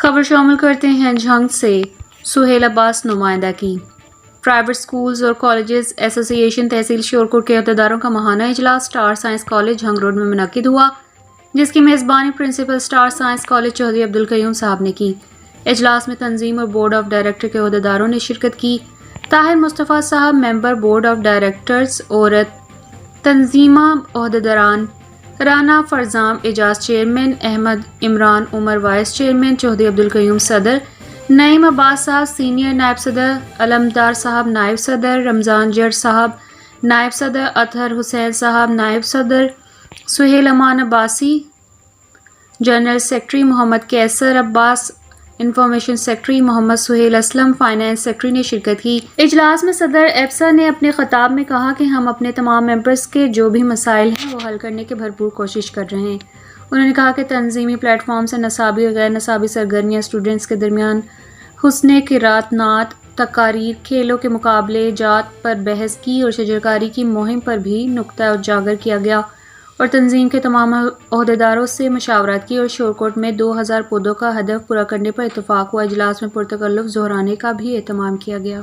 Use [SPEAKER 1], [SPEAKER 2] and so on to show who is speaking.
[SPEAKER 1] خبر شامل کرتے ہیں جھنگ سے سہیل عباس نمائندہ کی۔ پرائیویٹ اسکولز اور کالجز ایسوسی ایشن تحصیل شیورکوٹ کے عہدیداروں کا ماہانہ اجلاس star science college Jhang road میں منعقد ہوا، جس کی میزبانی principal star science college Chaudhry Abdul Qayyum sahib نے کی۔ اجلاس میں تنظیم اور بورڈ آف ڈائریکٹر کے عہدیداروں نے شرکت کی۔ طاہر مصطفیٰ صاحب ممبر بورڈ آف ڈائریکٹرز اور تنظیمہ عہدیداران، رانا فرزام اعجاز چیئرمین، احمد عمران عمر وائس چیئرمین، چودھری عبدالقیوم صدر، نعیم عباس صاحب سینئر نائب صدر، علمدار صاحب نائب صدر، رمضان جٹ صاحب نائب صدر، اطہر حسین صاحب نائب صدر، سہیل امان عباسی جنرل سیکرٹری، محمد کیسر عباس انفارمیشن سیکرٹری، محمد سہیل اسلم فائنانس سیکرٹری نے شرکت کی۔ اجلاس میں صدر ایپسا نے اپنے خطاب میں کہا کہ ہم اپنے تمام ممبرز کے جو بھی مسائل ہیں وہ حل کرنے کی بھرپور کوشش کر رہے ہیں۔ انہوں نے کہا کہ تنظیمی پلیٹ فارم سے نصابی اور غیر نصابی سرگرمیاں اسٹوڈنٹس کے درمیان حسن قرات، نعت، تقاریر، کھیلوں کے مقابلے جات پر بحث کی اور شجرکاری کی مہم پر بھی نقطہ اجاگر کیا گیا اور تنظیم کے تمام عہدیداروں سے مشاورت کی اور شیورکوٹ میں 2000 پودوں کا ہدف پورا کرنے پر اتفاق ہوا۔ اجلاس میں پرتکلف ظہرانے کا بھی اہتمام کیا گیا۔